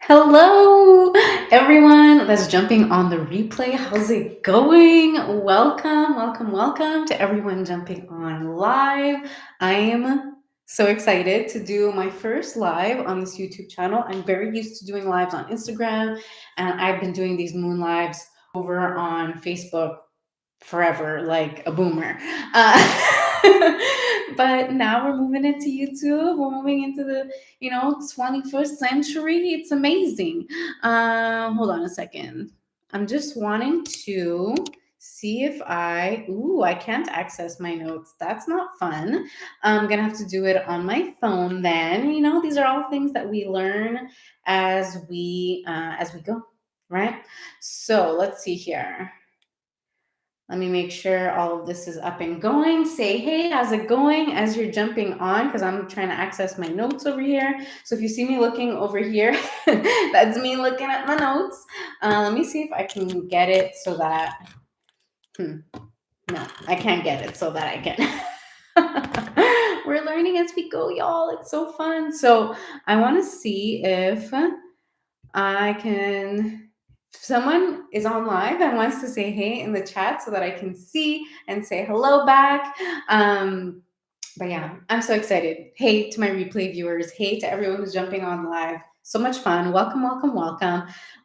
Hello, everyone that's jumping on the replay. How's it going? Welcome to everyone jumping on live. I am so excited to do my first live on this YouTube channel. I'm very used to doing lives on Instagram, and I've been doing these moon lives over on Facebook forever, like a boomer. But now we're moving into YouTube. We're moving into the 21st century. It's amazing. Hold on a second. I'm just wanting to see if I can't access my notes. That's not fun. I'm gonna have to do it on my phone then. These are all things that we learn as we go, right? So let's see here. Let me make sure all of this is up and going. Say, hey, how's it going as you're jumping on? Because I'm trying to access my notes over here. So if you see me looking over here, that's me looking at my notes. Let me see if I can get it so that, no, I can't get it so that I can. We're learning as we go, y'all. It's so fun. So I want to see if I can, if someone is on live and wants to say hey in the chat so that I can see and say hello back. But yeah, I'm so excited. Hey to my replay viewers. Hey to everyone who's jumping on live. So much fun. Welcome.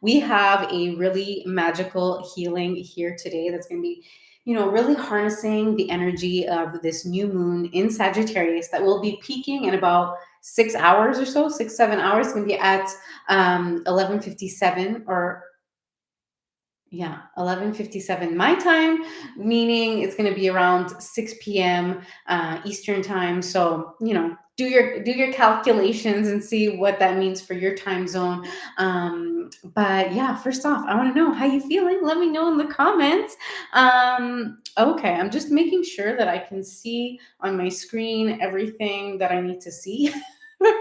We have a really magical healing here today that's going to be, really harnessing the energy of this new moon in Sagittarius that will be peaking in about 6 hours or so, 7 hours. It's going to be at 11:57 or yeah, 11:57 my time, meaning it's going to be around 6 p.m. Eastern time. So, do your calculations and see what that means for your time zone. But yeah, first off, I want to know how you feeling. Let me know in the comments. Okay, I'm just making sure that I can see on my screen everything that I need to see. But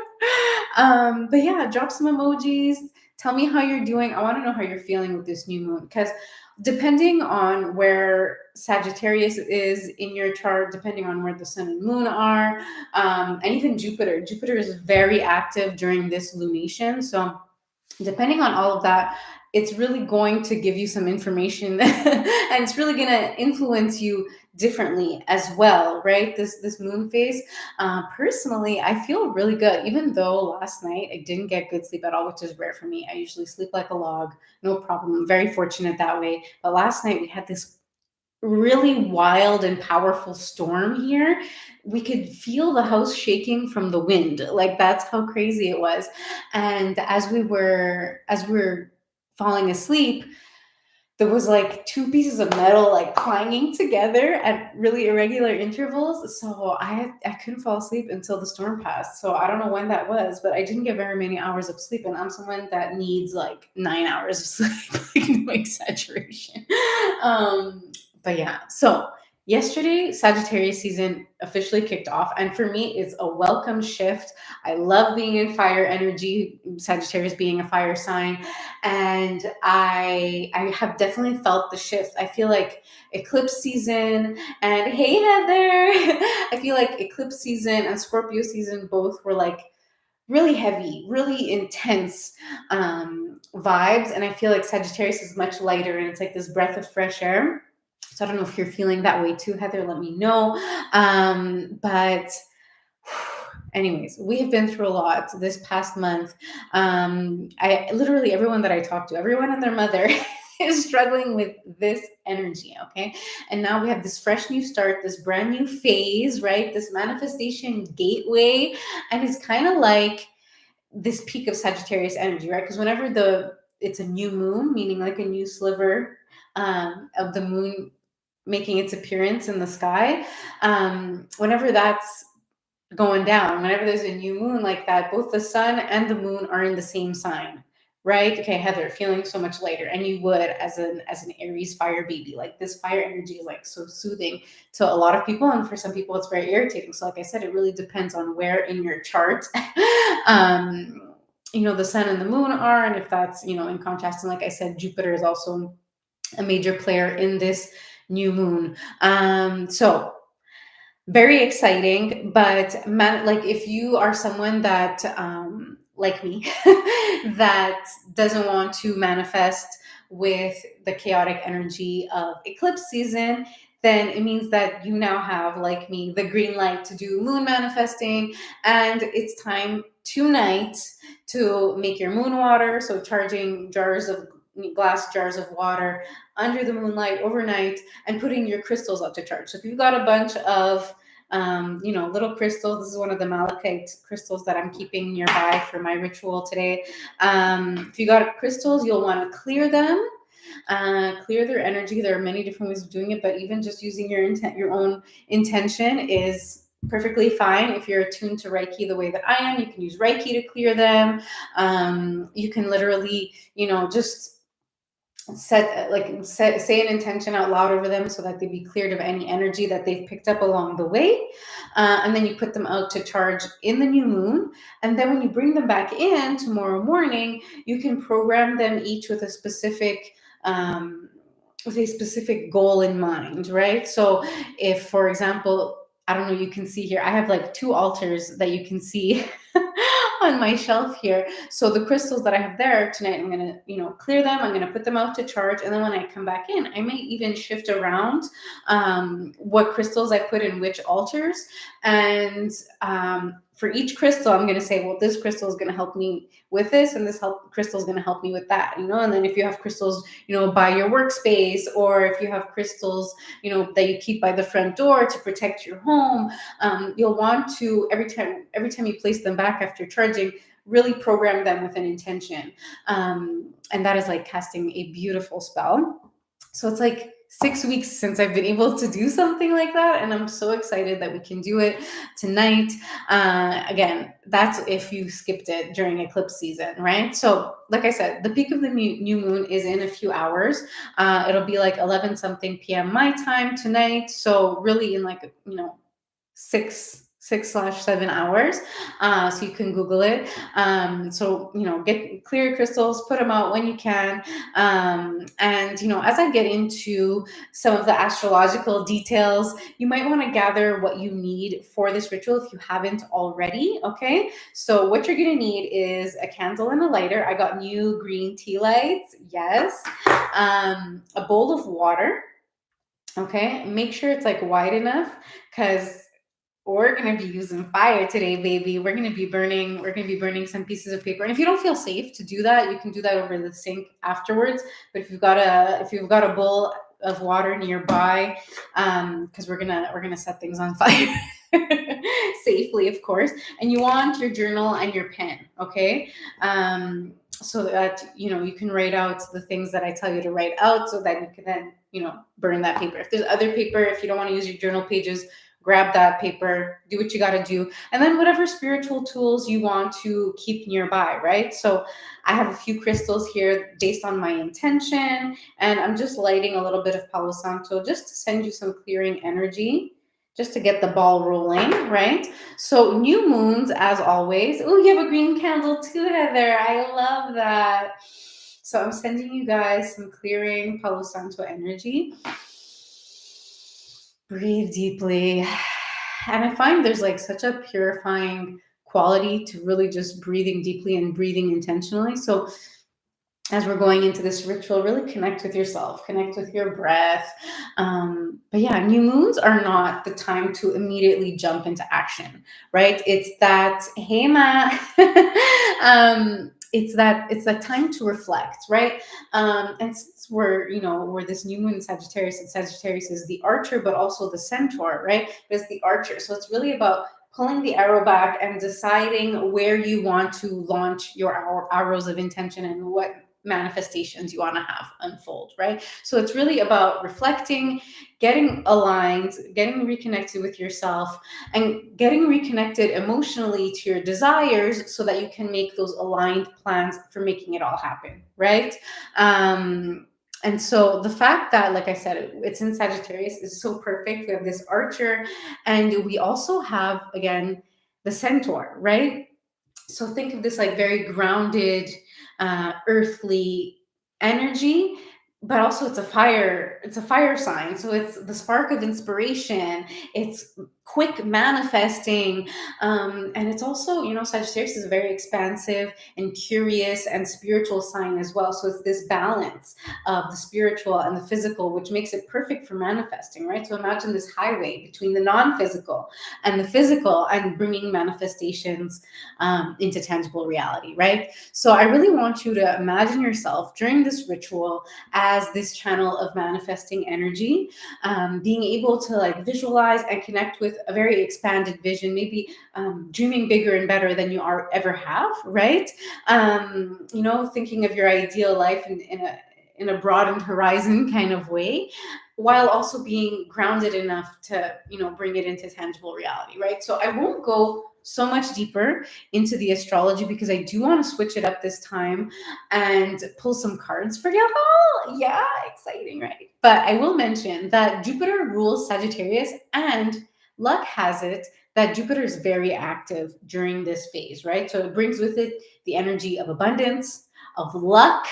yeah, drop some emojis. Tell me how you're doing. I want to know how you're feeling with this new moon because depending on where Sagittarius is in your chart, depending on where the sun and moon are, and even Jupiter is very active during this lunation. So depending on all of that, it's really going to give you some information and it's really going to influence you differently as well, right? This moon phase. Personally, I feel really good, even though last night I didn't get good sleep at all, which is rare for me. I usually sleep like a log, no problem. I'm very fortunate that way. But last night we had this really wild and powerful storm here. We could feel the house shaking from the wind. Like that's how crazy it was. And as we were falling asleep, there was like two pieces of metal like clanging together at really irregular intervals. So I couldn't fall asleep until the storm passed. So I don't know when that was, but I didn't get very many hours of sleep. And I'm someone that needs like 9 hours of sleep, like no exaggeration. But yeah, so yesterday Sagittarius season officially kicked off, and for me it's a welcome shift. I love being in fire energy, Sagittarius being a fire sign, and I have definitely felt the shift. I feel like eclipse season and hey Heather, I feel like eclipse season and Scorpio season both were like really heavy, really intense vibes, and I feel like Sagittarius is much lighter and it's like this breath of fresh air. So I don't know if you're feeling that way too, Heather. Let me know. But anyways, we have been through a lot this past month. I literally everyone that I talk to, everyone and their mother is struggling with this energy. Okay, and now we have this fresh new start, this brand new phase, right? This manifestation gateway, and it's kind of like this peak of Sagittarius energy, right? Because whenever it's a new moon, meaning like a new sliver of the moon making its appearance in the sky, whenever that's going down, whenever there's a new moon like that, both the sun and the moon are in the same sign, right? Okay, Heather, feeling so much lighter, and you would as an Aries fire baby. Like this fire energy is like so soothing to a lot of people, and for some people it's very irritating. So, like I said, it really depends on where in your chart, the sun and the moon are, and if that's in contrast. And like I said, Jupiter is also a major player in this new moon. So very exciting, but man, like if you are someone that like me, that doesn't want to manifest with the chaotic energy of eclipse season, then it means that you now have, like me, the green light to do moon manifesting. And it's time tonight to make your moon water. So, charging glass jars of water under the moonlight overnight and putting your crystals up to charge. So, if you've got a bunch of little crystals. This is one of the malachite crystals that I'm keeping nearby for my ritual today. If you got crystals, you'll want to clear them, clear their energy. There are many different ways of doing it, but even just using your own intention is perfectly fine. If you're attuned to Reiki the way that I am, you can use Reiki to clear them. You can literally, just say an intention out loud over them so that they be cleared of any energy that they've picked up along the way, and then you put them out to charge in the new moon. And then when you bring them back in tomorrow morning, you can program them each with a specific goal in mind, right? So if, for example, I don't know, you can see here, I have like 2 altars that you can see on my shelf here. So the crystals that I have there tonight, I'm going to, clear them. I'm going to put them out to charge. And then when I come back in, I may even shift around what crystals I put in which altars. And for each crystal, I'm going to say, well, this crystal is going to help me with this, and this crystal is going to help me with that, And then if you have crystals, by your workspace, or if you have crystals, that you keep by the front door to protect your home, you'll want to, every time you place them back after charging, really program them with an intention. And that is like casting a beautiful spell. So it's like 6 weeks since I've been able to do something like that, and I'm so excited that we can do it tonight. Again, that's if you skipped it during eclipse season, right? So, like I said, the peak of the new moon is in a few hours. It'll be like 11 something p.m. my time tonight. So really in like, 6/7 hours. So you can Google it. So, get clear crystals, put them out when you can. And, as I get into some of the astrological details, you might want to gather what you need for this ritual if you haven't already. Okay. So what you're going to need is a candle and a lighter. I got new green tea lights. Yes. A bowl of water. Okay. Make sure it's like wide enough, because we're gonna be using fire today, baby. We're gonna be burning some pieces of paper. And if you don't feel safe to do that, you can do that over the sink afterwards. But if you've got a bowl of water nearby, because we're gonna set things on fire safely, of course. And you want your journal and your pen, okay? So that you can write out the things that I tell you to write out, so that you can then burn that paper. If there's other paper, if you don't want to use your journal pages, grab that paper, do what you got to do. And then whatever spiritual tools you want to keep nearby, right? So I have a few crystals here based on my intention, and I'm just lighting a little bit of Palo Santo just to send you some clearing energy, just to get the ball rolling, right? So new moons, as always. Oh, you have a green candle too, Heather. I love that. So I'm sending you guys some clearing Palo Santo energy. Breathe deeply. And I find there's like such a purifying quality to really just breathing deeply and breathing intentionally. So as we're going into this ritual, really connect with yourself, connect with your breath. But yeah, new moons are not the time to immediately jump into action, right? It's that, hey, ma, it's that time to reflect, right? And since we're this new moon in Sagittarius, and Sagittarius is the archer, but also the centaur, right? It's the archer. So it's really about pulling the arrow back and deciding where you want to launch your arrows of intention and what manifestations you want to have unfold, right? So it's really about reflecting, getting aligned, getting reconnected with yourself, and getting reconnected emotionally to your desires, so that you can make those aligned plans for making it all happen, right? And so the fact that, like I said, it's in Sagittarius is so perfect. We have this archer, and we also have, again, the centaur, right? So think of this like very grounded, earthly energy, but also it's a fire sign. So it's the spark of inspiration. It's quick manifesting. And it's also, Sagittarius is a very expansive and curious and spiritual sign as well. So it's this balance of the spiritual and the physical, which makes it perfect for manifesting, right? So imagine this highway between the non-physical and the physical, and bringing manifestations into tangible reality, right? So I really want you to imagine yourself during this ritual as this channel of manifesting energy, being able to like visualize and connect with a very expanded vision, maybe dreaming bigger and better than you ever have, right? Thinking of your ideal life in a broadened horizon kind of way, while also being grounded enough to bring it into tangible reality, right? So I won't go so much deeper into the astrology because I do want to switch it up this time and pull some cards for y'all. Yeah, exciting, right? But I will mention that Jupiter rules Sagittarius, and luck has it that Jupiter is very active during this phase, right? So it brings with it the energy of abundance, of luck,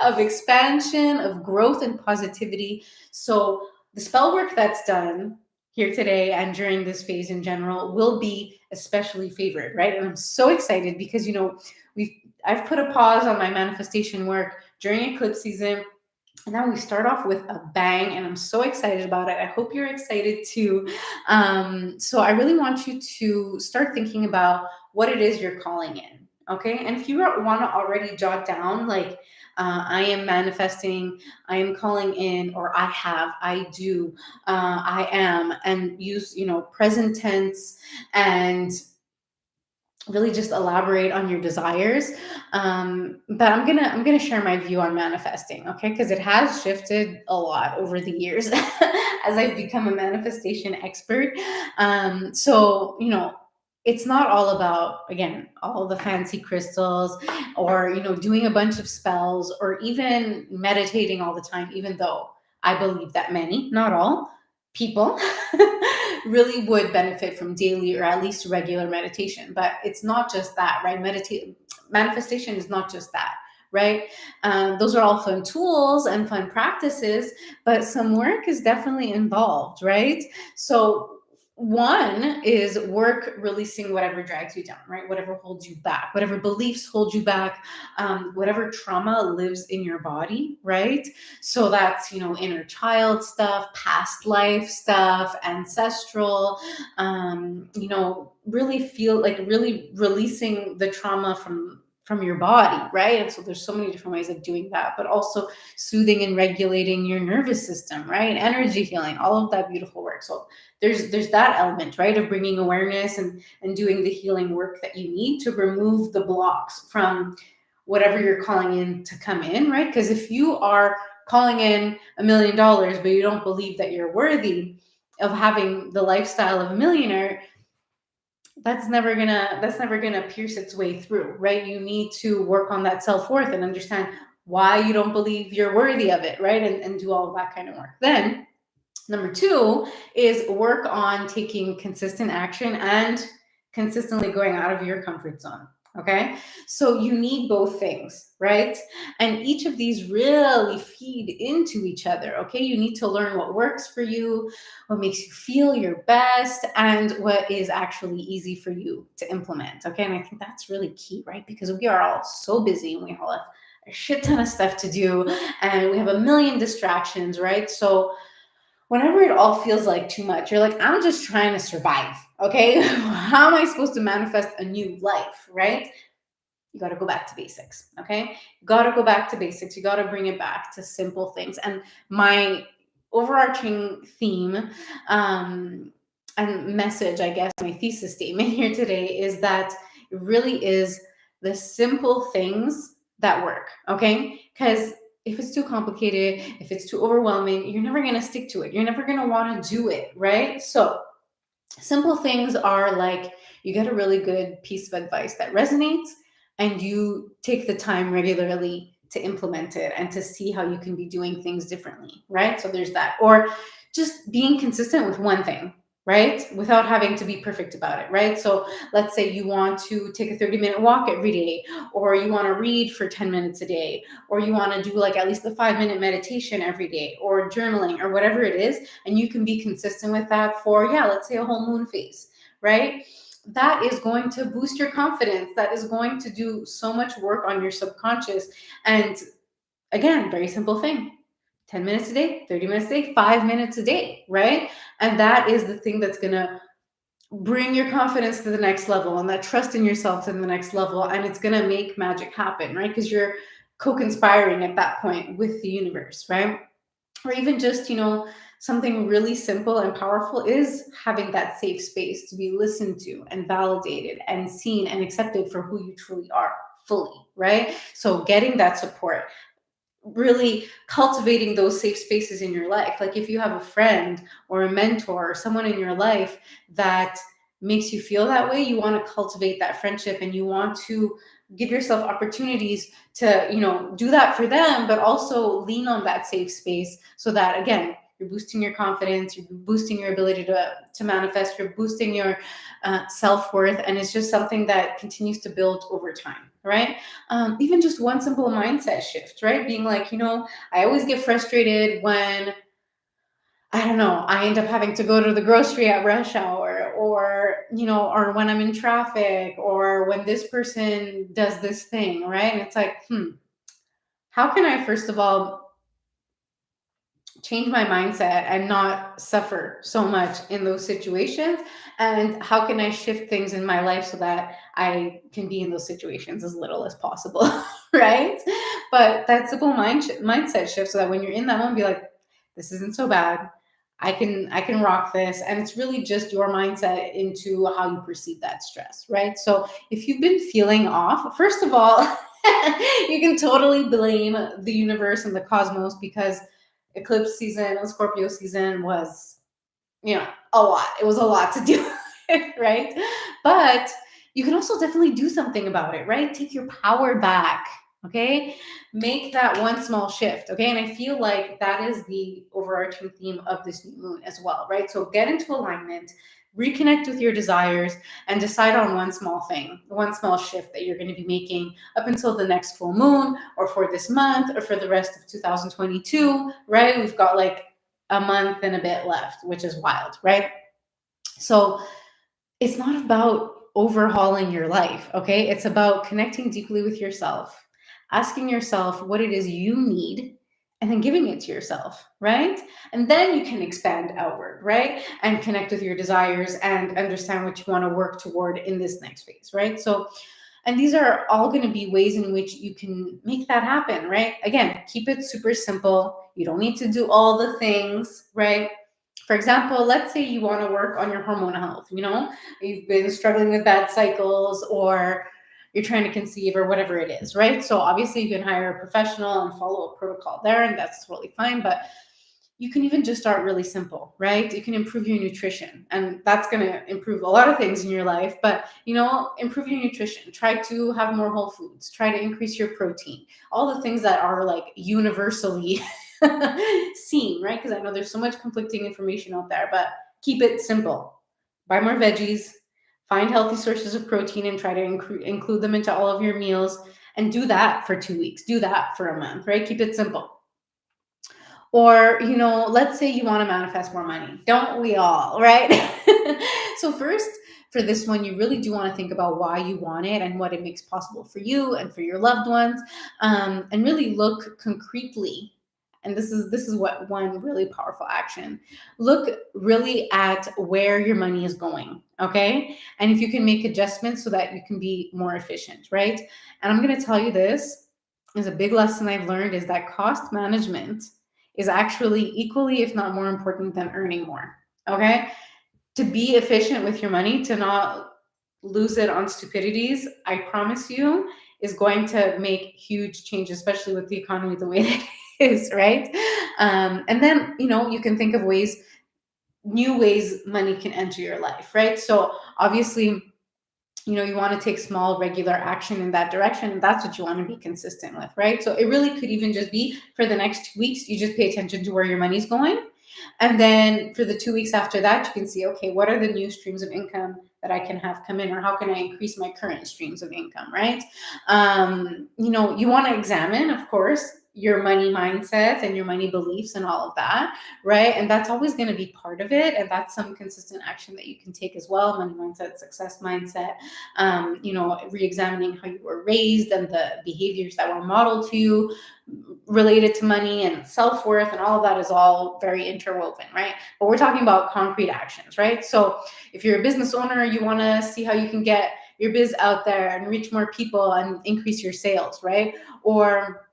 of expansion, of growth and positivity. So the spell work that's done here today and during this phase in general will be especially favored, right? And I'm so excited because I've put a pause on my manifestation work during eclipse season, and now we start off with a bang, and I'm so excited about it. I hope you're excited too. So I really want you to start thinking about what it is you're calling in. Okay. And if you want to already jot down, like, I am manifesting, I am calling in, or I have, I do, I am, and use, present tense, and really just elaborate on your desires. But I'm gonna share my view on manifesting, okay? Because it has shifted a lot over the years as I've become a manifestation expert. So it's not all about, again, all the fancy crystals, or doing a bunch of spells, or even meditating all the time, even though I believe that many, not all, people really would benefit from daily or at least regular meditation. But it's not just that, right? Manifestation is not just that, right? Those are all fun tools and fun practices, but some work is definitely involved, right? So one is work releasing whatever drags you down, right? Whatever holds you back, whatever beliefs hold you back, whatever trauma lives in your body, right? So that's, inner child stuff, past life stuff, ancestral, really feel like really releasing the trauma from your body, right? And so there's so many different ways of doing that, but also soothing and regulating your nervous system, right? Energy healing, all of that beautiful work. So there's that element, right, of bringing awareness and doing the healing work that you need to remove the blocks from whatever you're calling in to come in, right? Because if you are calling in $1 million, but you don't believe that you're worthy of having the lifestyle of a millionaire, that's never gonna pierce its way through, right? You need to work on that self-worth and understand why you don't believe you're worthy of it, right? And do all of that kind of work. Then number two is work on taking consistent action and consistently going out of your comfort zone. Okay. So you need both things, right? And each of these really feed into each other. Okay. You need to learn what works for you, what makes you feel your best, and what is actually easy for you to implement. Okay. And I think that's really key, right? Because we are all so busy and we all have a shit ton of stuff to do and we have a million distractions, right? So whenever it all feels like too much, you're like, I'm just trying to survive. Okay. How am I supposed to manifest a new life? Right. You got to go back to basics. Okay. You got to go back to basics. You got to bring it back to simple things. And my overarching theme, and message, I guess, my thesis statement here today is that it really is the simple things that work. Okay. Because if it's too complicated, if it's too overwhelming, you're never going to stick to it. You're never going to want to do it, right? So simple things are like, you get a really good piece of advice that resonates and you take the time regularly to implement it and to see how you can be doing things differently, right? So there's that. Or just being consistent with one thing, right? Without having to be perfect about it, right? So let's say you want to take a 30-minute walk every day, or you want to read for 10 minutes a day, or you want to do like at least a 5-minute meditation every day, or journaling, or whatever it is. And you can be consistent with that for, yeah, let's say a whole moon phase, right? That is going to boost your confidence. That is going to do so much work on your subconscious. And again, very simple thing. 10 minutes a day, 30 minutes a day, 5 minutes a day, right? And that is the thing that's going to bring your confidence to the next level and that trust in yourself to the next level. And it's going to make magic happen, right? Because you're co-conspiring at that point with the universe, right? Or even just, something really simple and powerful is having that safe space to be listened to and validated and seen and accepted for who you truly are fully, right? So getting that support, really cultivating those safe spaces in your life. Like if you have a friend or a mentor or someone in your life that makes you feel that way, you want to cultivate that friendship and you want to give yourself opportunities to, do that for them, but also lean on that safe space so that, again, you're boosting your confidence, you're boosting your ability to manifest, you're boosting your self-worth, and it's just something that continues to build over time, right? Even just one simple mindset shift, right? Being like, I always get frustrated when, I don't know, I end up having to go to the grocery at rush hour, or when I'm in traffic, or when this person does this thing, right? And it's like, how can I, first of all, change my mindset and not suffer so much in those situations? And how can I shift things in my life so that I can be in those situations as little as possible? Right? But that simple mindset shift, so that when you're in that moment, be like, this isn't so bad. I can rock this. And it's really just your mindset into how you perceive that stress, right? So if you've been feeling off, first of all, you can totally blame the universe and the cosmos, because eclipse season and Scorpio season was, a lot. It was a lot to do, right? But you can also definitely do something about it, right? Take your power back, okay? Make that one small shift, okay? And I feel like that is the overarching theme of this new moon as well, right? So get into alignment, reconnect with your desires, and decide on one small thing, one small shift that you're going to be making up until the next full moon, or for this month, or for the rest of 2022, right? We've got like a month and a bit left, which is wild, right? So it's not about overhauling your life, okay? It's about connecting deeply with yourself, asking yourself what it is you need, and then giving it to yourself, right? And then you can expand outward, right? And connect with your desires and understand what you want to work toward in this next phase, right? So, and these are all going to be ways in which you can make that happen, right? Again, keep it super simple. You don't need to do all the things, right? For example, let's say you want to work on your hormonal health, you've been struggling with bad cycles, or you're trying to conceive, or whatever it is, right? So obviously you can hire a professional and follow a protocol there, and that's totally fine. But you can even just start really simple, right? You can improve your nutrition, and that's going to improve a lot of things in your life. But, improve your nutrition. Try to have more whole foods. Try to increase your protein. All the things that are like universally seen, right? Because I know there's so much conflicting information out there, but keep it simple. Buy more veggies, find healthy sources of protein, and try to include them into all of your meals. And do that for 2 weeks. Do that for a month, right? Keep it simple. Or, let's say you want to manifest more money. Don't we all, right? So first, for this one, you really do want to think about why you want it and what it makes possible for you and for your loved ones, and really look concretely. And this is what one really powerful action. Look really at where your money is going, okay? And if you can make adjustments so that you can be more efficient, right? And I'm going to tell you, this is a big lesson I've learned, is that cost management is actually equally, if not more important than earning more. Okay. To be efficient with your money, to not lose it on stupidities, I promise you, is going to make huge changes, especially with the economy the way that it is, right? And then, you can think of new ways money can enter your life, right? So obviously, you want to take small, regular action in that direction. And that's what you want to be consistent with, right? So it really could even just be for the next 2 weeks, you just pay attention to where your money's going. And then for the 2 weeks after that, you can see, okay, what are the new streams of income that I can have come in, or how can I increase my current streams of income, right? You want to examine, of course, your money mindset and your money beliefs and all of that, right? And that's always going to be part of it. And that's some consistent action that you can take as well. Money mindset, success mindset, re-examining how you were raised and the behaviors that were modeled to you related to money and self-worth, and all of that is all very interwoven, right? But we're talking about concrete actions, right? So if you're a business owner, you want to see how you can get your biz out there and reach more people and increase your sales, right? Or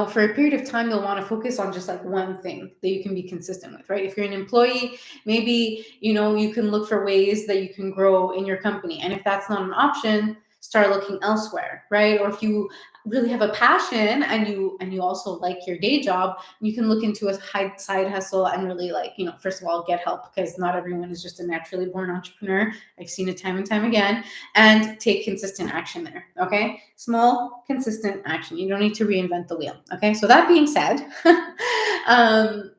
for a period of time, you'll want to focus on just like one thing that you can be consistent with, right? If you're an employee, maybe, you can look for ways that you can grow in your company. And if that's not an option, start looking elsewhere, right? Or if you really have a passion and you also like your day job, you can look into a side hustle and really first of all, get help, because not everyone is just a naturally born entrepreneur. I've seen it time and time again. And take consistent action there. Okay. Small, consistent action. You don't need to reinvent the wheel. Okay. So that being said,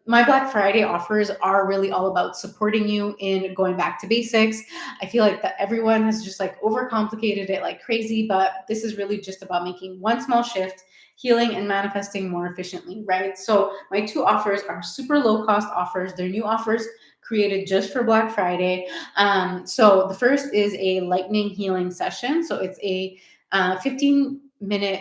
my Black Friday offers are really all about supporting you in going back to basics. I feel like that everyone has just like overcomplicated it like crazy, but this is really just about making one small shift, healing and manifesting more efficiently, right? So my 2 offers are super low cost offers. They're new offers created just for Black Friday. So the first is a lightning healing session. So it's a 15-minute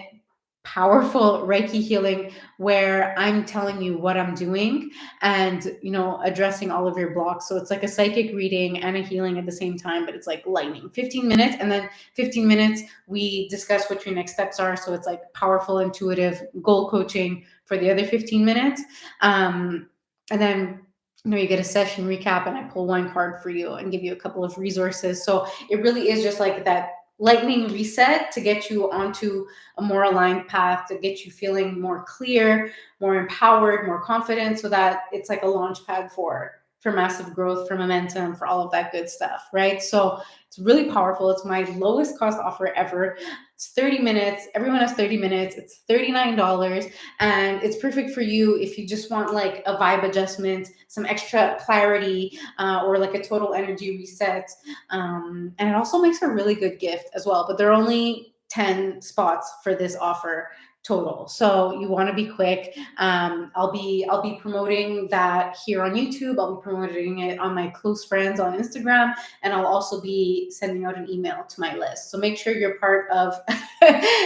powerful Reiki healing where I'm telling you what I'm doing and, addressing all of your blocks. So it's like a psychic reading and a healing at the same time, but it's like lightning. 15 minutes, and then 15 minutes, we discuss what your next steps are. So it's like powerful, intuitive goal coaching for the other 15 minutes. And then you get a session recap, and I pull one card for you and give you a couple of resources. So it really is just like that lightning reset to get you onto a more aligned path, to get you feeling more clear, more empowered, more confident, so that it's like a launch pad for massive growth, for momentum, for all of that good stuff, right? So it's really powerful. It's my lowest cost offer ever. It's 30 minutes. Everyone has 30 minutes. It's $39. And it's perfect for you if you just want like a vibe adjustment, some extra clarity, or like a total energy reset. And it also makes a really good gift as well. But there are only 10 spots for this offer total, so you want to be quick. I'll be promoting that here on YouTube. I'll be promoting it on my close friends on Instagram, and I'll also be sending out an email to my list. So make sure you're part of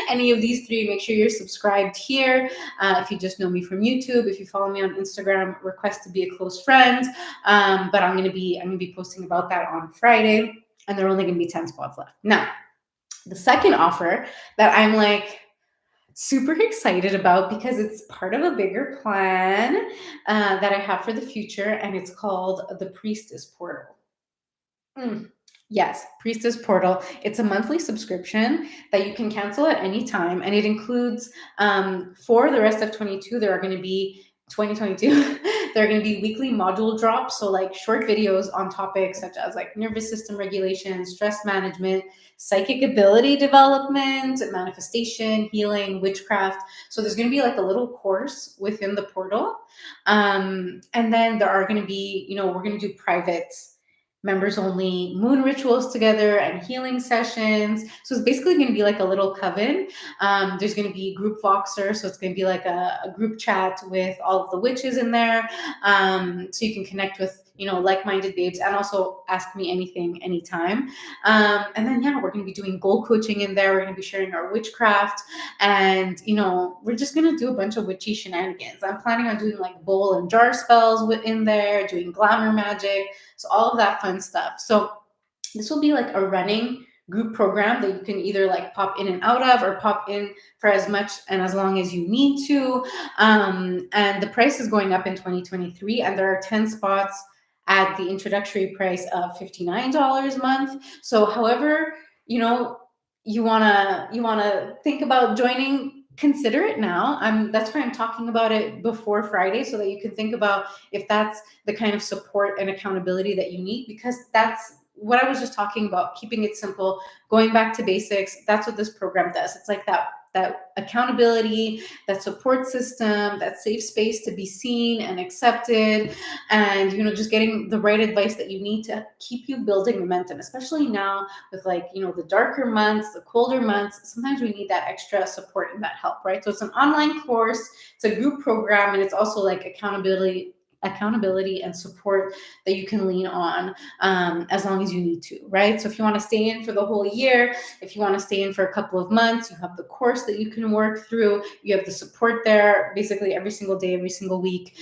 any of these 3. Make sure you're subscribed here. If you just know me from YouTube, if you follow me on Instagram, request to be a close friend. But I'm gonna be posting about that on Friday, and there are only gonna be 10 spots left. Now, the second offer that I'm like super excited about, because it's part of a bigger plan that I have for the future, and it's called the Priestess Portal. Yes, Priestess Portal. It's a monthly subscription that you can cancel at any time, and it includes for the rest of 22. There are going to be 2022. There are going to be weekly module drops, so like short videos on topics such as like nervous system regulation, stress management, psychic ability development, manifestation, healing, witchcraft. So there's going to be like a little course within the portal, and then there are going to be, we're going to do private, members only moon rituals together and healing sessions. So it's basically going to be like a little coven. There's going to be group Voxer. So it's going to be like a group chat with all of the witches in there. So you can connect with, like-minded babes, and also ask me anything, anytime. And then, we're going to be doing goal coaching in there. We're going to be sharing our witchcraft, and, we're just going to do a bunch of witchy shenanigans. I'm planning on doing like bowl and jar spells in there, doing glamour magic. So all of that fun stuff. So this will be like a running group program that you can either like pop in and out of, or pop in for as much and as long as you need to. And the price is going up in 2023, and there are 10 spots at the introductory price of $59 a month. So however, you wanna think about joining, consider it now. That's why I'm talking about it before Friday, so that you can think about if that's the kind of support and accountability that you need, because that's what I was just talking about, keeping it simple, going back to basics. That's what this program does. It's like that that accountability, that support system, that safe space to be seen and accepted, and just getting the right advice that you need to keep you building momentum, especially now with the darker months, the colder months. Sometimes we need that extra support and that help, right? So it's an online course, it's a group program, and it's also like accountability and support that you can lean on as long as you need to, right? So if you want to stay in for the whole year, if you want to stay in for a couple of months, you have the course that you can work through, you have the support there basically every single day, every single week.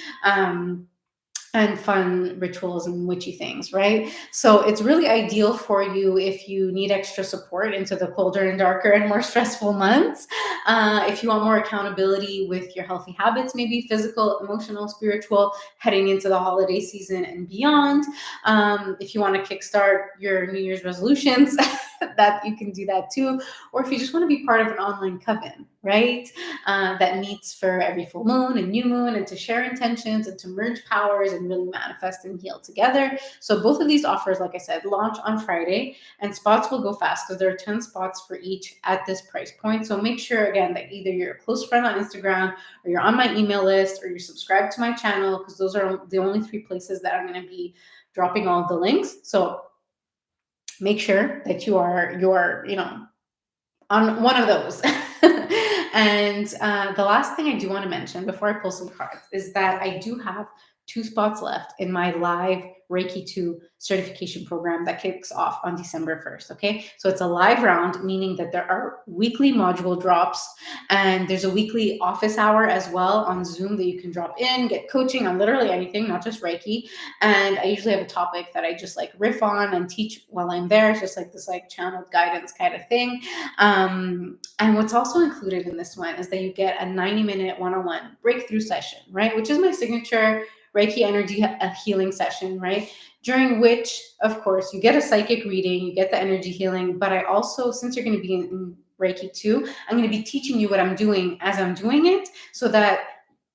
And fun rituals and witchy things, right? So it's really ideal for you if you need extra support into the colder and darker and more stressful months. If you want more accountability with your healthy habits, maybe physical, emotional, spiritual, heading into the holiday season and beyond. If you want to kickstart your New Year's resolutions, that you can do that too. Or if you just want to be part of an online coven, right? That meets for every full moon and new moon, and to share intentions and to merge powers and really manifest and heal together. So both of these offers, like I said, launch on Friday, and spots will go fast because there are 10 spots for each at this price point. So make sure, again, that either you're a close friend on Instagram, or you're on my email list, or you're subscribed to my channel, because those are the only 3 places that I'm going to be dropping all of the links. So make sure that you're on one of those. And the last thing I do want to mention before I pull some cards is that I do have 2 spots left in my live Reiki 2 certification program that kicks off on December 1st. Okay. So it's a live round, meaning that there are weekly module drops, and there's a weekly office hour as well on Zoom that you can drop in, get coaching on literally anything, not just Reiki. And I usually have a topic that I just like riff on and teach while I'm there. It's just like this channeled guidance kind of thing. And what's also included in this one is that you get a 90-minute one-on-one breakthrough session, right? Which is my signature Reiki energy healing session, right? During which, of course, you get a psychic reading, you get the energy healing, but I also, since you're going to be in Reiki 2, I'm going to be teaching you what I'm doing as I'm doing it, so that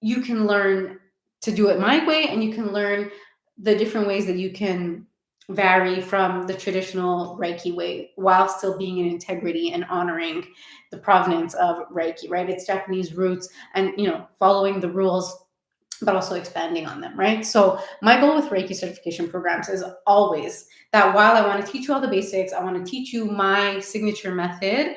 you can learn to do it my way, and you can learn the different ways that you can vary from the traditional Reiki way while still being in integrity and honoring the provenance of Reiki, right? It's Japanese roots, and following the rules, but also expanding on them, right? So my goal with Reiki certification programs is always that while I want to teach you all the basics, I want to teach you my signature method,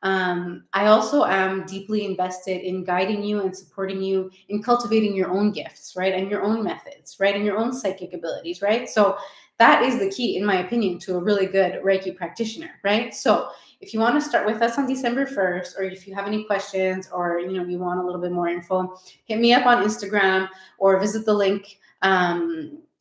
I also am deeply invested in guiding you and supporting you in cultivating your own gifts, right? And your own methods, right? And your own psychic abilities, right? So that is the key, in my opinion, to a really good Reiki practitioner, right? So if you want to start with us on December 1st, or if you have any questions, or you want a little bit more info, hit me up on Instagram or visit the link.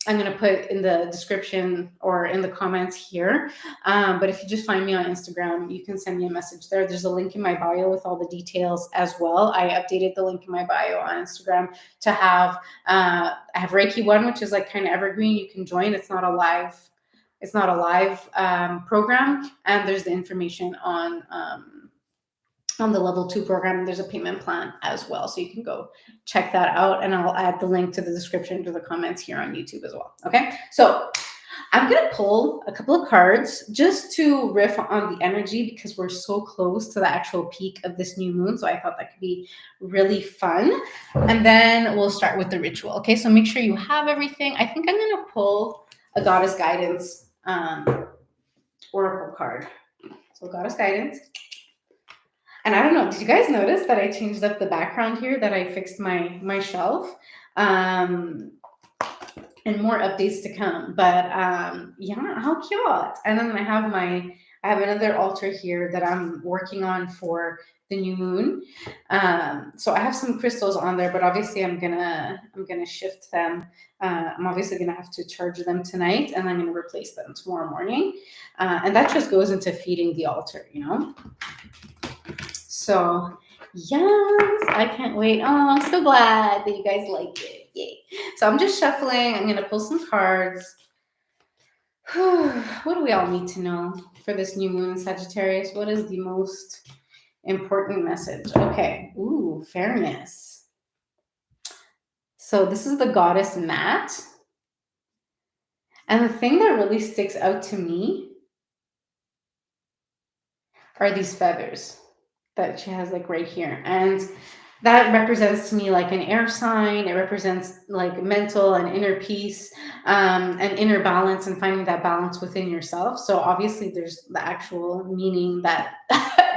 I'm going to put in the description or in the comments here. But if you just find me on Instagram, you can send me a message there. There's a link in my bio with all the details as well. I updated the link in my bio on Instagram to have, I have Reiki 1, which is kind of evergreen. You can join. It's not a live program. And there's the information on the level 2 program. There's a payment plan as well. So you can go check that out. And I'll add the link to the description to the comments here on YouTube as well. Okay. So I'm going to pull a couple of cards just to riff on the energy, because we're so close to the actual peak of this new moon. So I thought that could be really fun. And then we'll start with the ritual. Okay. So make sure you have everything. I think I'm going to pull a goddess guidance oracle card. So goddess guidance. And I don't know, did you guys notice that I changed up the background here, that I fixed my shelf? And more updates to come. But yeah, how cute. And then I have another altar here that I'm working on for the new moon. So I have some crystals on there, but obviously I'm gonna shift them. I'm obviously gonna have to charge them tonight, and I'm gonna replace them tomorrow morning. And that just goes into feeding the altar, So yes, I can't wait. Oh, I'm so glad that you guys like it. Yay. So I'm just shuffling. I'm going to pull some cards. What do we all need to know for this new moon in Sagittarius? What is the most important message? Okay. Ooh, fairness. So this is the goddess Mat. And the thing that really sticks out to me are these feathers. that she has like right here. And that represents to me like an air sign. It represents like mental and inner peace, and inner balance, and finding that balance within yourself. So obviously there's the actual meaning that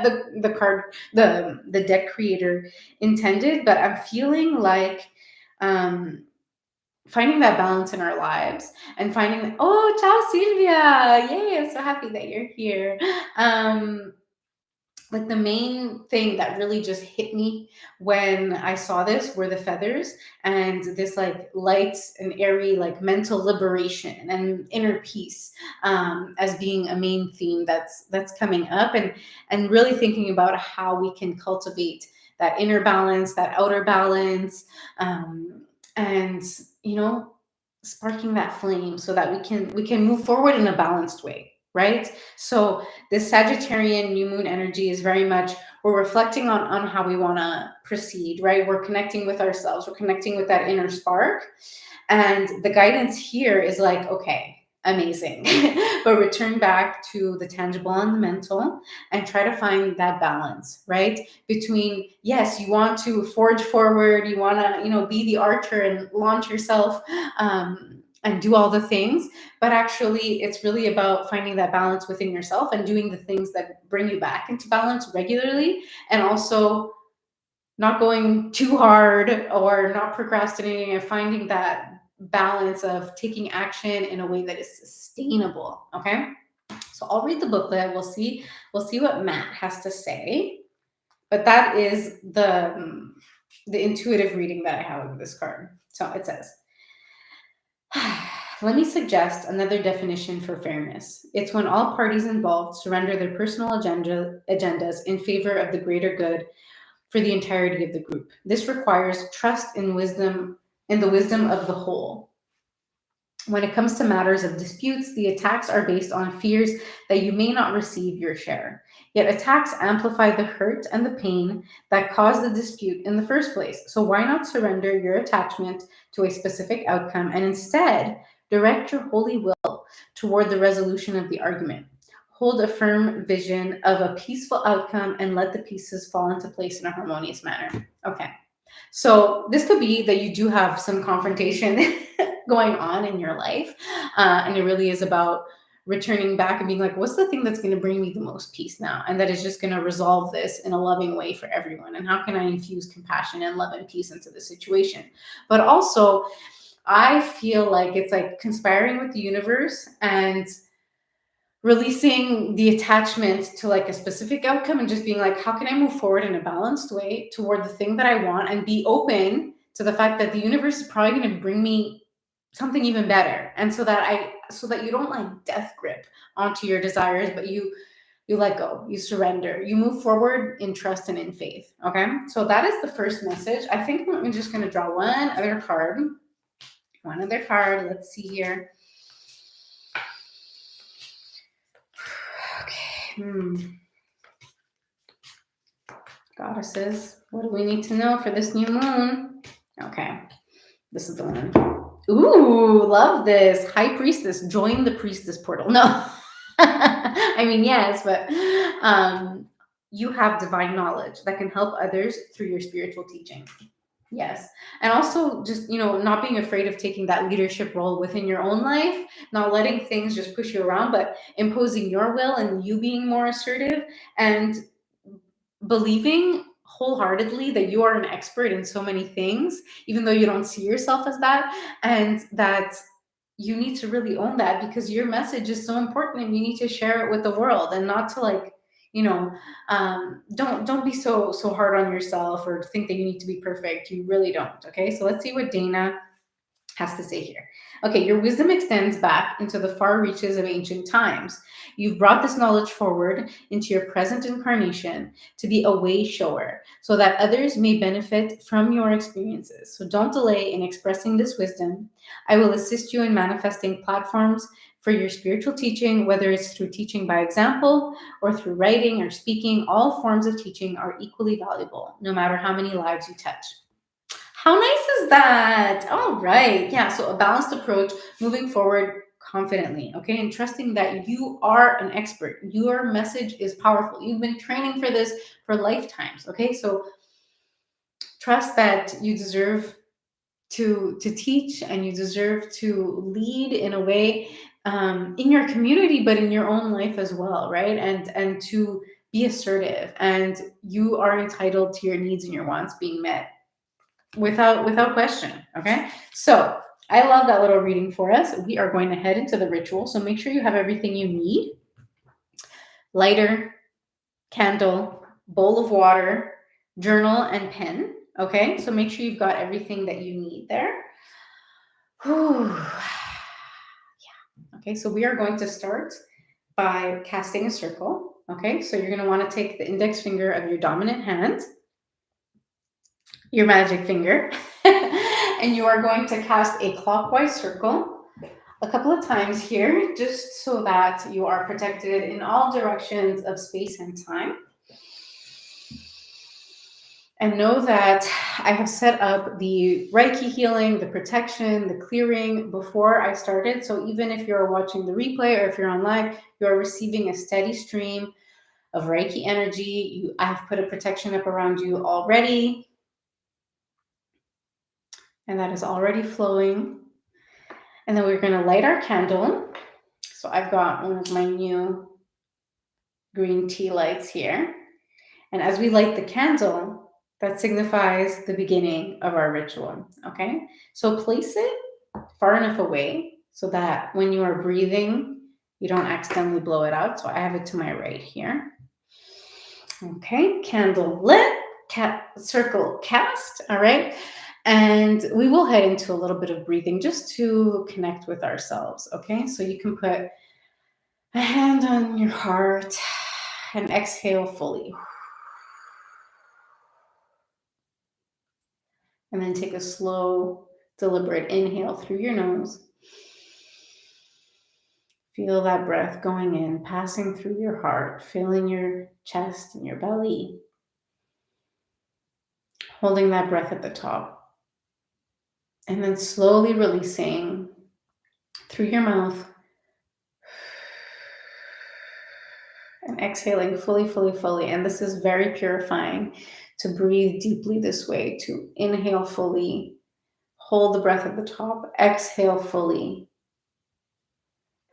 the card, the deck creator intended, but I'm feeling like um finding that balance in our lives, and finding, oh, ciao Silvia, yay, I'm so happy that you're here. um like the main thing that really just hit me when I saw this were the feathers, and this like light and airy, like mental liberation and inner peace, as being a main theme that's coming up, and really thinking about how we can cultivate that inner balance, that outer balance, and you know, sparking that flame so that we can move forward in a balanced way, right? So this Sagittarian new moon energy is very much, we're reflecting on how we want to proceed, right? We're connecting with ourselves, we're connecting with that inner spark. And the guidance here is like, okay, amazing. But return back to the tangible and the mental, and try to find that balance, right? Between, yes, you want to forge forward, you want to, be the archer and launch yourself, and do all the things. But actually, it's really about finding that balance within yourself and doing the things that bring you back into balance regularly, and also not going too hard or not procrastinating, and finding that balance of taking action in a way that is sustainable. Okay. So I'll read the booklet. We'll see what Matt has to say. But that is the intuitive reading that I have of this card. So it says, let me suggest another definition for fairness. It's when all parties involved surrender their personal agendas in favor of the greater good for the entirety of the group. This requires trust in the wisdom of the whole. When it comes to matters of disputes, the attacks are based on fears that you may not receive your share. Yet attacks amplify the hurt and the pain that caused the dispute in the first place. So why not surrender your attachment to a specific outcome, and instead direct your holy will toward the resolution of the argument? Hold a firm vision of a peaceful outcome, and let the pieces fall into place in a harmonious manner. Okay. So this could be that you do have some confrontation going on in your life, and it really is about returning back and being like, what's the thing that's going to bring me the most peace now, and that is just going to resolve this in a loving way for everyone, and how can I infuse compassion and love and peace into the situation? But also, I feel like it's like conspiring with the universe and releasing the attachment to like a specific outcome, and just being like, how can I move forward in a balanced way toward the thing that I want, and be open to the fact that the universe is probably going to bring me something even better. And so that you don't like death grip onto your desires, but you let go, you surrender, you move forward in trust and in faith. Okay. So that is the first message. I think I'm just going to draw one other card. Let's see here. Okay. Goddesses, what do we need to know for this new moon? Okay. This is the one. Ooh, love this. High Priestess, join the Priestess portal. No. I mean, yes, but you have divine knowledge that can help others through your spiritual teaching. Yes. And also just, not being afraid of taking that leadership role within your own life, not letting things just push you around, but imposing your will and you being more assertive, and believing wholeheartedly that you are an expert in so many things, even though you don't see yourself as that, and that you need to really own that, because your message is so important and you need to share it with the world, and not to like, don't be so hard on yourself or think that you need to be perfect. You really don't. Okay, so let's see what Dana has to say here. Okay, your wisdom extends back into the far reaches of ancient times. You've brought this knowledge forward into your present incarnation to be a way shower so that others may benefit from your experiences. So don't delay in expressing this wisdom. I will assist you in manifesting platforms for your spiritual teaching, whether it's through teaching by example or through writing or speaking. All forms of teaching are equally valuable, no matter how many lives you touch. How nice is that? All right. Yeah. So a balanced approach, moving forward confidently, okay? And trusting that you are an expert. Your message is powerful. You've been training for this for lifetimes, okay? So trust that you deserve to teach, and you deserve to lead in a way, in your community, but in your own life as well, right? And to be assertive, and you are entitled to your needs and your wants being met without question. Okay, so I love that little reading for us. We are going to head into the ritual, so make sure you have everything you need: lighter, candle, bowl of water, journal, and pen. Okay, so make sure you've got everything that you need there. Whew. Yeah. Okay, so we are going to start by casting a circle. Okay, so you're going to want to take the index finger of your dominant hand, your magic finger, and you are going to cast a clockwise circle a couple of times here, just so that you are protected in all directions of space and time. And know that I have set up the Reiki healing, the protection, the clearing before I started. So even if you're watching the replay or if you're on live, you are receiving a steady stream of Reiki energy. I have put a protection up around you already, and that is already flowing. And then we're going to light our candle. So I've got one of my new green tea lights here. And as we light the candle, that signifies the beginning of our ritual. Okay, so place it far enough away so that when you are breathing, you don't accidentally blow it out. So I have it to my right here. Okay, candle lit, circle cast. All right, and we will head into a little bit of breathing just to connect with ourselves. Okay, so you can put a hand on your heart and exhale fully. And then take a slow, deliberate inhale through your nose. Feel that breath going in, passing through your heart, filling your chest and your belly. Holding that breath at the top. And then slowly releasing through your mouth. And exhaling fully, fully, fully. And this is very purifying to breathe deeply this way, to inhale fully, hold the breath at the top, exhale fully,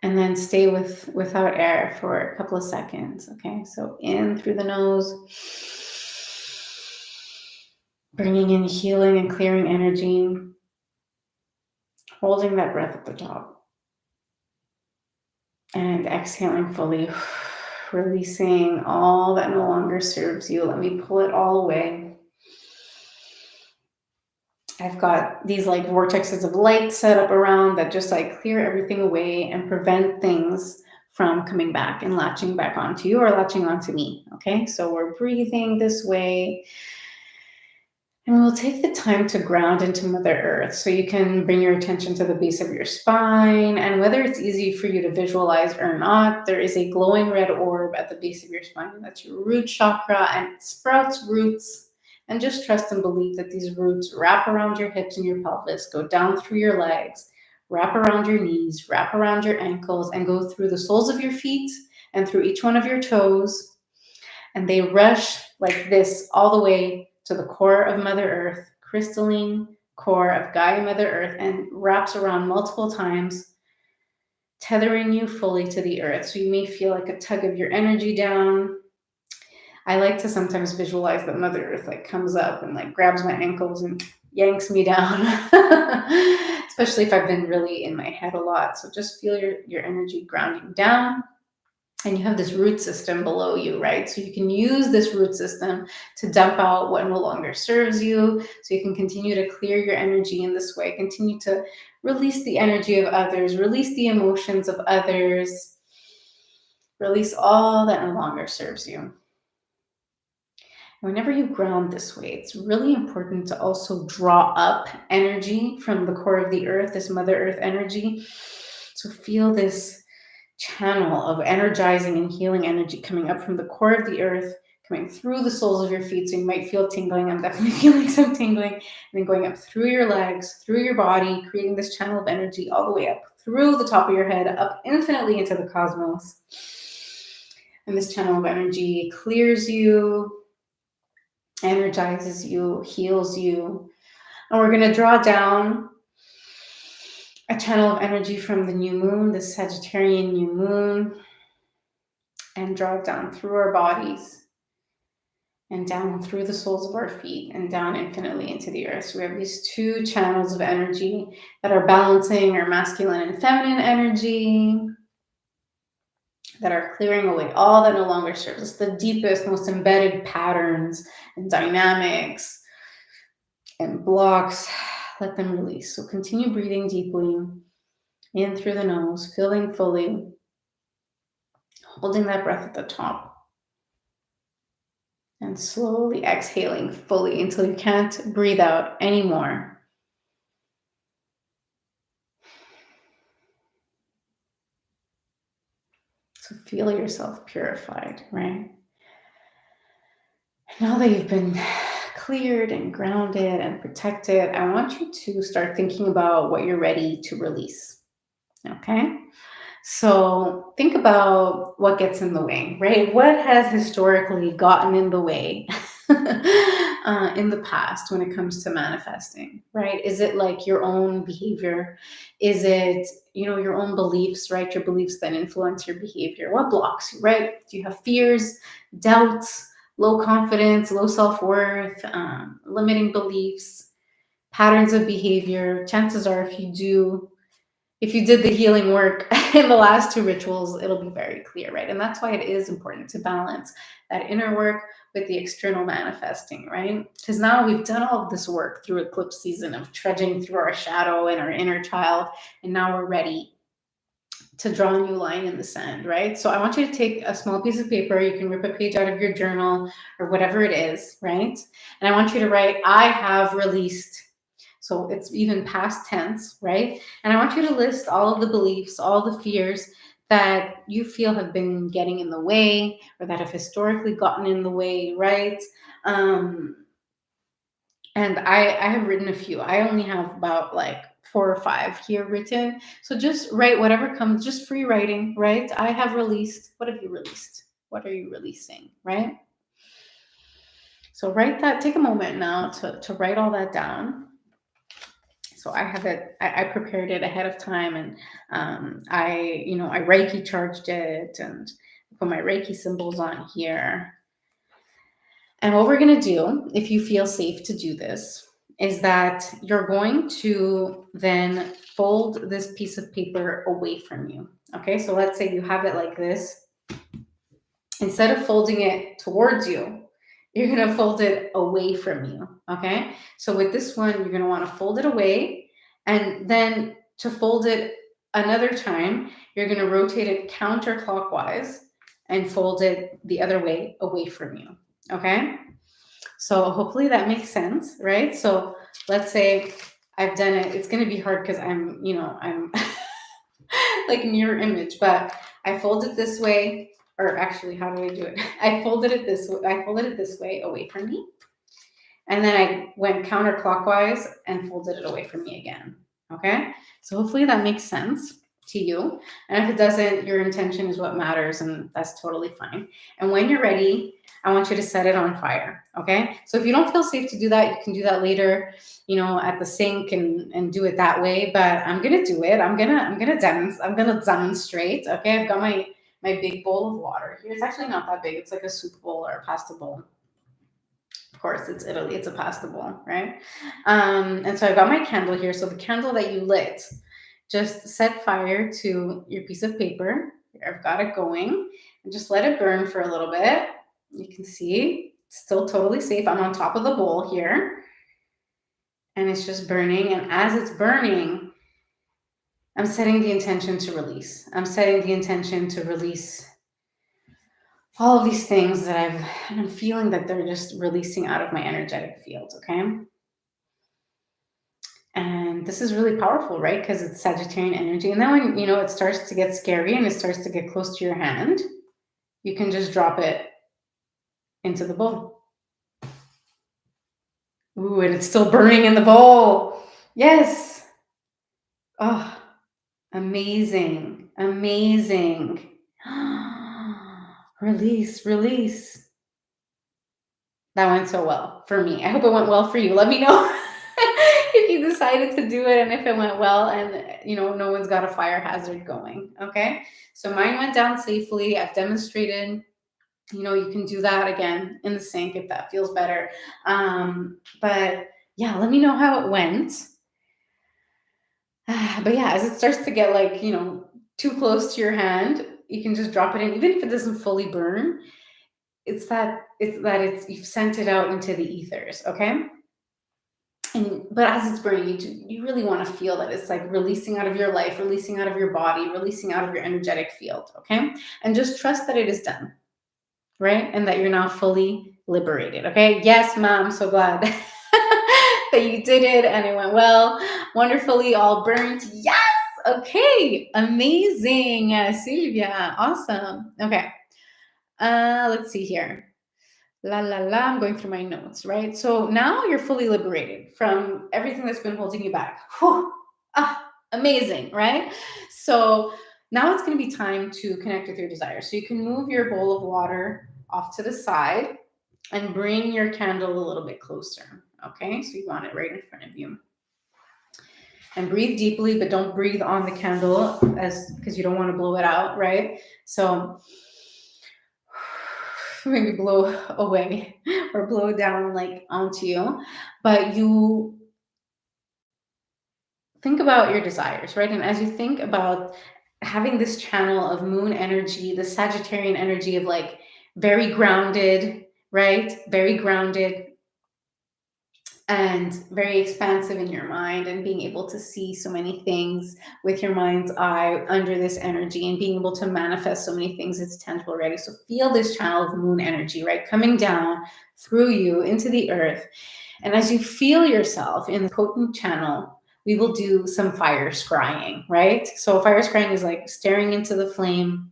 and then stay without air for a couple of seconds. Okay, so in through the nose, bringing in healing and clearing energy, holding that breath at the top, and exhaling fully, releasing all that no longer serves you. Let me pull it all away. I've got these like vortexes of light set up around that just like clear everything away and prevent things from coming back and latching back onto you or latching onto me. Okay, so we're breathing this way. And we'll take the time to ground into Mother Earth. So you can bring your attention to the base of your spine. And whether it's easy for you to visualize or not, there is a glowing red orb at the base of your spine. That's your root chakra, and it sprouts roots. And just trust and believe that these roots wrap around your hips and your pelvis, go down through your legs, wrap around your knees, wrap around your ankles, and go through the soles of your feet and through each one of your toes. And they rush like this all the way to the core of Mother Earth, crystalline core of Gaia Mother Earth, and wraps around multiple times, tethering you fully to the earth. So you may feel like a tug of your energy down. I like to sometimes visualize that Mother Earth like comes up and like grabs my ankles and yanks me down, especially if I've been really in my head a lot. So just feel your energy grounding down. And you have this root system below you, right? So you can use this root system to dump out what no longer serves you. So you can continue to clear your energy in this way, continue to release the energy of others, release the emotions of others, release all that no longer serves you. Whenever you ground this way, it's really important to also draw up energy from the core of the earth, this Mother Earth energy. So feel this channel of energizing and healing energy coming up from the core of the earth, coming through the soles of your feet. So you might feel tingling. I'm definitely feeling some tingling. And then going up through your legs, through your body, creating this channel of energy all the way up through the top of your head, up infinitely into the cosmos. And this channel of energy clears you, energizes you, heals you. And we're going to draw down a channel of energy from the new moon, the Sagittarian new moon, and draw it down through our bodies and down through the soles of our feet and down infinitely into the earth. So we have these two channels of energy that are balancing our masculine and feminine energy, that are clearing away all that no longer serves us, the deepest, most embedded patterns and dynamics and blocks. Let them release. So continue breathing deeply in through the nose, filling fully, holding that breath at the top, and slowly exhaling fully until you can't breathe out anymore. So feel yourself purified, right? Now that you've been cleared and grounded and protected, I want you to start thinking about what you're ready to release. Okay? So think about what gets in the way, right? What has historically gotten in the way in the past when it comes to manifesting, right? Is it like your own behavior? Is it, your own beliefs, right? Your beliefs that influence your behavior. What blocks you, right? Do you have fears, doubts, low confidence, low self-worth, limiting beliefs, patterns of behavior? Chances are if you did the healing work in the last two rituals, it'll be very clear, right? And that's why it is important to balance that inner work with the external manifesting, right? Because now we've done all of this work through eclipse season of trudging through our shadow and our inner child, and now we're ready to draw a new line in the sand, right? So I want you to take a small piece of paper. You can rip a page out of your journal or whatever it is, right? And I want you to write, I have released. So it's even past tense, right? And I want you to list all of the beliefs, all the fears that you feel have been getting in the way or that have historically gotten in the way, right? And I have written a few. I only have about like 4 or 5 here written. So just write whatever comes, just free writing, right? I have released. What have you released? What are you releasing, right? So write that, take a moment now to write all that down. So I have it, I prepared it ahead of time, and I Reiki charged it and put my Reiki symbols on here. And what we're going to do, if you feel safe to do this, is that you're going to then fold this piece of paper away from you. Okay, so let's say you have it like this. Instead of folding it towards you, you're going to fold it away from you. Okay, so with this one, you're going to want to fold it away. And then to fold it another time, you're going to rotate it counterclockwise and fold it the other way away from you. Okay, so hopefully that makes sense, right? So let's say I've done it. It's going to be hard because I'm like mirror image, but I fold it this way, or actually, how do I do it? I folded it this way away from me. And then I went counterclockwise and folded it away from me again. Okay? So hopefully that makes sense to you. And if it doesn't, your intention is what matters, and that's totally fine. And when you're ready, I want you to set it on fire. Okay? So if you don't feel safe to do that, you can do that later, at the sink and do it that way. But I'm gonna do it. I'm gonna demonstrate. Okay, I've got my big bowl of water here. It's actually not that big. It's like a soup bowl or a pasta bowl. Of course, it's Italy. It's a pasta bowl, right? And so I've got my candle here. So the candle that you lit, just set fire to your piece of paper. Here, I've got it going, and just let it burn for a little bit. You can see it's still totally safe. I'm on top of the bowl here, and it's just burning. And as it's burning, I'm setting the intention to release. I'm setting the intention to release all of these things that I'm feeling that they're just releasing out of my energetic field, okay? And this is really powerful, right? Because it's Sagittarian energy. And then when, it starts to get scary and it starts to get close to your hand, you can just drop it into the bowl. Ooh, and it's still burning in the bowl. Yes. Oh, amazing. Amazing. Release, release. That went so well for me. I hope it went well for you. Let me know if you decided to do it and if it went well and no one's got a fire hazard going. Okay. So mine went down safely. I've demonstrated, you can do that again in the sink if that feels better. But yeah, let me know how it went. But yeah, as it starts to get like, too close to your hand, you can just drop it in, even if it doesn't fully burn. It's you've sent it out into the ethers, okay? But as it's burning, you really want to feel that it's like releasing out of your life, releasing out of your body, releasing out of your energetic field, okay? And just trust that it is done, right? And that you're now fully liberated, okay? Yes, mom, so glad that you did it and it went well, wonderfully, all burnt. Yes, okay, amazing, Sylvia, awesome. Okay, let's see here. La la la, I'm going through my notes, right? So now you're fully liberated from everything that's been holding you back. Whew. Amazing, right? So now it's going to be time to connect with your desires. So you can move your bowl of water off to the side and bring your candle a little bit closer. Okay, so you want it right in front of you. And breathe deeply, but don't breathe on the candle because you don't want to blow it out, right? So maybe blow away or blow down like onto you. But you think about your desires, right? And as you think about having this channel of moon energy, the Sagittarian energy of like very grounded, right? Very grounded and very expansive in your mind, and being able to see so many things with your mind's eye under this energy, and being able to manifest so many things it's tangible already. So feel this channel of moon energy, right? Coming down through you into the earth. And as you feel yourself in the potent channel, we will do some fire scrying, right? So fire scrying is like staring into the flame.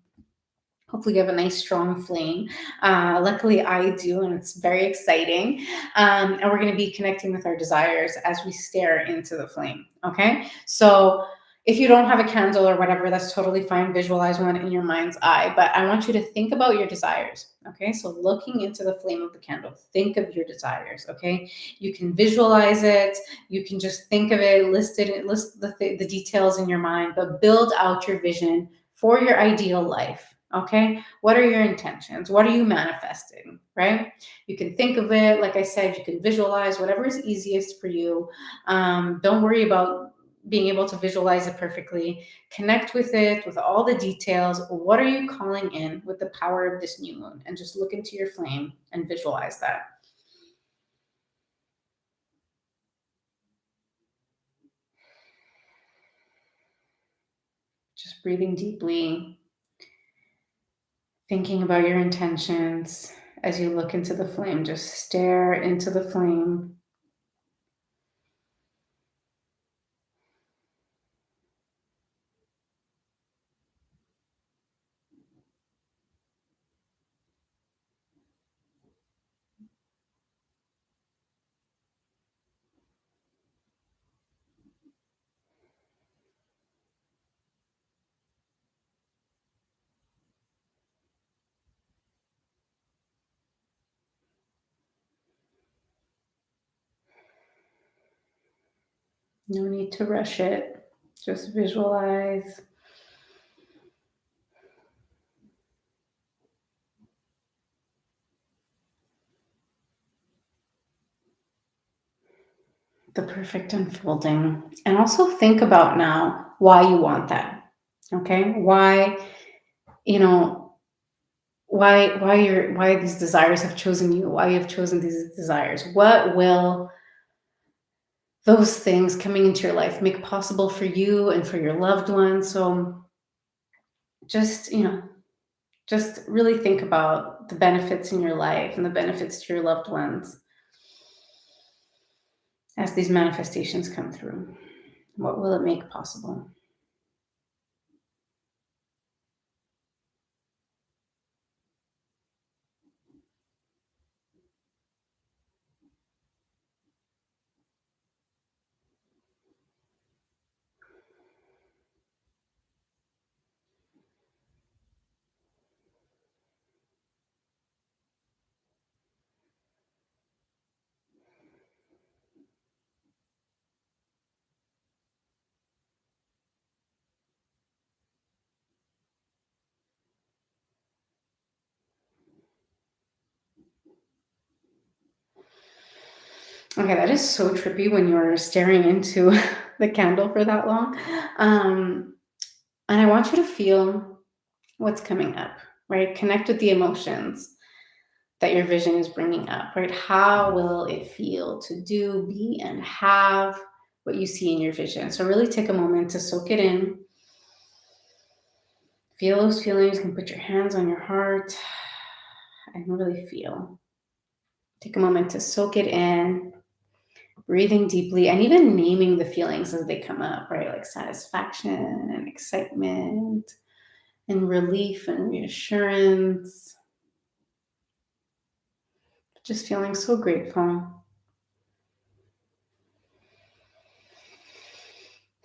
Hopefully you have a nice strong flame. Luckily I do, and it's very exciting. And we're going to be connecting with our desires as we stare into the flame. Okay. So if you don't have a candle or whatever, that's totally fine. Visualize one in your mind's eye, but I want you to think about your desires. Okay. So looking into the flame of the candle, think of your desires. Okay. You can visualize it. You can just think of it, list the details in your mind, but build out your vision for your ideal life. Okay, what are your intentions? What are you manifesting, right? You can think of it, like I said, you can visualize whatever is easiest for you. Don't worry about being able to visualize it perfectly. Connect with it, with all the details. What are you calling in with the power of this new moon? And just look into your flame and visualize that. Just breathing deeply, thinking about your intentions. As you look into the flame, just stare into the flame. No need to rush it. Just visualize. The perfect unfolding. And also think about now why you want that. Okay? Why, you know, why these desires have chosen you, why you have chosen these desires. What will those things coming into your life make possible for you and for your loved ones? So just, just really think about the benefits in your life and the benefits to your loved ones as these manifestations come through. What will it make possible? Okay, that is so trippy when you're staring into the candle for that long. And I want you to feel what's coming up, right? Connect with the emotions that your vision is bringing up, right? How will it feel to do, be, and have what you see in your vision? So, really take a moment to soak it in. Feel those feelings. You can put your hands on your heart and really feel. Take a moment to soak it in, breathing deeply, and even naming the feelings as they come up, right? Like satisfaction and excitement and relief and reassurance. Just feeling so grateful.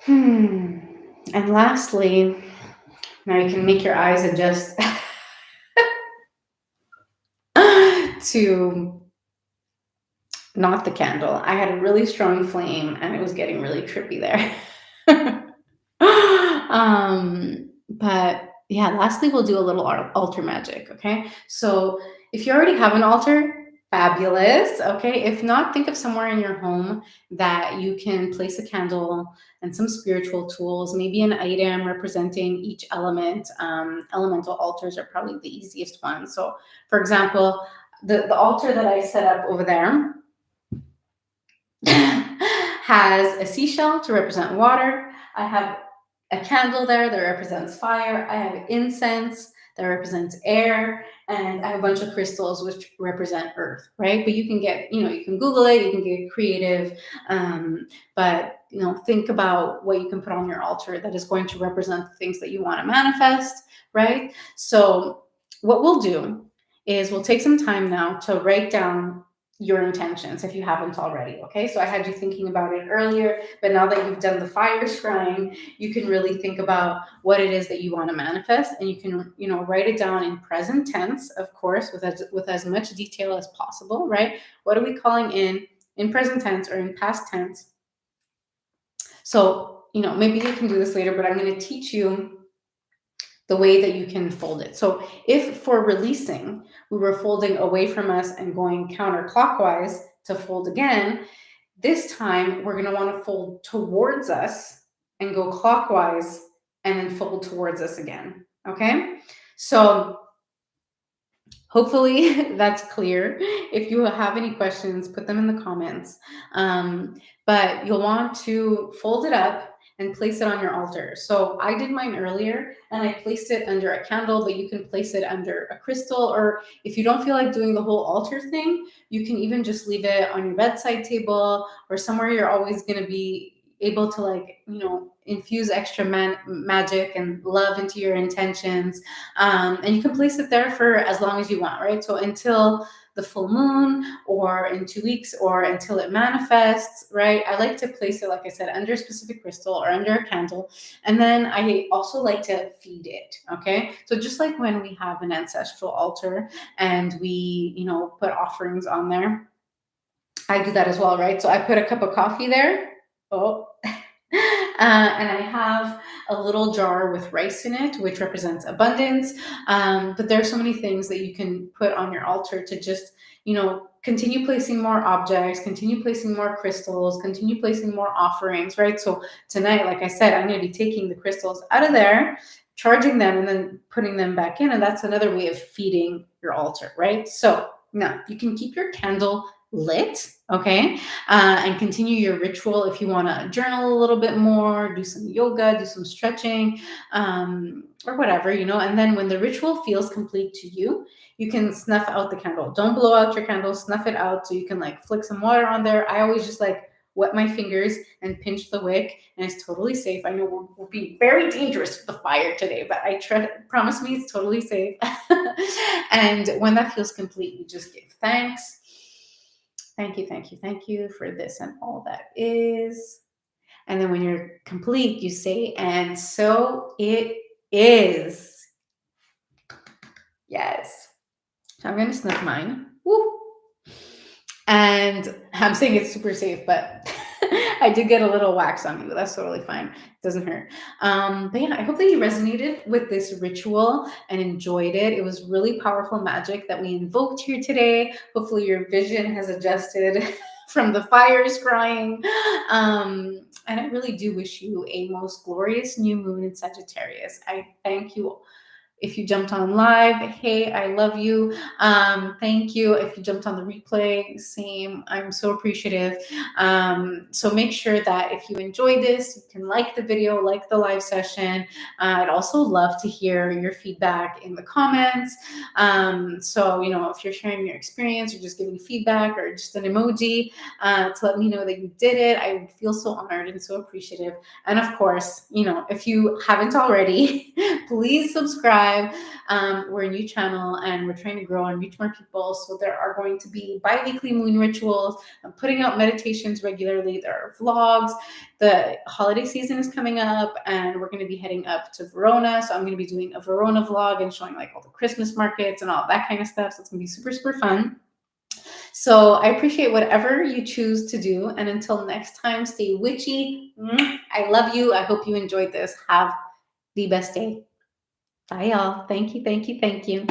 And lastly, now you can make your eyes adjust to not the candle. I had a really strong flame and it was getting really trippy there. But yeah, lastly, we'll do a little altar magic. Okay. So if you already have an altar, fabulous. Okay. If not, think of somewhere in your home that you can place a candle and some spiritual tools, maybe an item representing each element. Elemental altars are probably the easiest ones. So, for example, the altar that I set up over there has a seashell to represent water. I have a candle there that represents fire. I have incense that represents air, and I have a bunch of crystals which represent earth, right? But you can get, you can Google it, you can get creative, but think about what you can put on your altar that is going to represent the things that you want to manifest, right? So what we'll do is we'll take some time now to write down your intentions if you haven't already. Okay, so I had you thinking about it earlier, but now that you've done the fire scrying, you can really think about what it is that you want to manifest, and you can write it down in present tense, of course, with as much detail as possible, right? What are we calling in present tense or in past tense? So maybe you can do this later, but I'm going to teach you the way that you can fold it. So if for releasing, we were folding away from us and going counterclockwise to fold again, this time we're going to want to fold towards us and go clockwise and then fold towards us again. Okay? So hopefully that's clear. If you have any questions, put them in the comments. But you'll want to fold it up and place it on your altar. So I did mine earlier and I placed it under a candle, but you can place it under a crystal, or if you don't feel like doing the whole altar thing, you can even just leave it on your bedside table or somewhere you're always going to be able to infuse extra magic and love into your intentions. And you can place it there for as long as you want, right? So until the full moon or in 2 weeks or until it manifests, right? I like to place it, like I said, under a specific crystal or under a candle. And then I also like to feed it, okay? So just like when we have an ancestral altar and we, put offerings on there, I do that as well, right? So I put a cup of coffee there. Oh. And I have a little jar with rice in it, which represents abundance. But there are so many things that you can put on your altar to just, continue placing more objects, continue placing more crystals, continue placing more offerings, right? So tonight, like I said, I'm going to be taking the crystals out of there, charging them, and then putting them back in. And that's another way of feeding your altar, right? So now you can keep your candle lit, okay, and continue your ritual if you want to journal a little bit more, do some yoga, do some stretching, or whatever, and then when the ritual feels complete to you, you can snuff out the candle. Don't blow out your candle, snuff it out so you can flick some water on there. I always just wet my fingers and pinch the wick, and it's totally safe. I know we'll be very dangerous with the fire today, but promise me it's totally safe. And when that feels complete, you just give thanks. Thank you, thank you, thank you for this and all that is. And then when you're complete, you say, and so it is. Yes. So I'm going to snuff mine. Woo. And I'm saying it's super safe, but I did get a little wax on me, but that's totally fine. It doesn't hurt. But yeah, I hope that you resonated with this ritual and enjoyed it. It was really powerful magic that we invoked here today. Hopefully your vision has adjusted from the fires crying. And I really do wish you a most glorious new moon in Sagittarius. I thank you. If you jumped on live, hey, I love you. Thank you. If you jumped on the replay, same. I'm so appreciative. So make sure that if you enjoyed this, you can like the video, like the live session. I'd also love to hear your feedback in the comments. So, if you're sharing your experience or just giving feedback or just an emoji to let me know that you did it, I would feel so honored and so appreciative. And of course, if you haven't already, please subscribe. We're a new channel and we're trying to grow and reach more people. So there are going to be bi-weekly moon rituals. I'm putting out meditations regularly. There are vlogs. The holiday season is coming up and we're going to be heading up to Verona. So I'm going to be doing a Verona vlog and showing like all the Christmas markets and all that kind of stuff. So it's going to be super, super fun. So I appreciate whatever you choose to do. And until next time, stay witchy. I love you. I hope you enjoyed this. Have the best day. Bye, y'all. Thank you, thank you, thank you.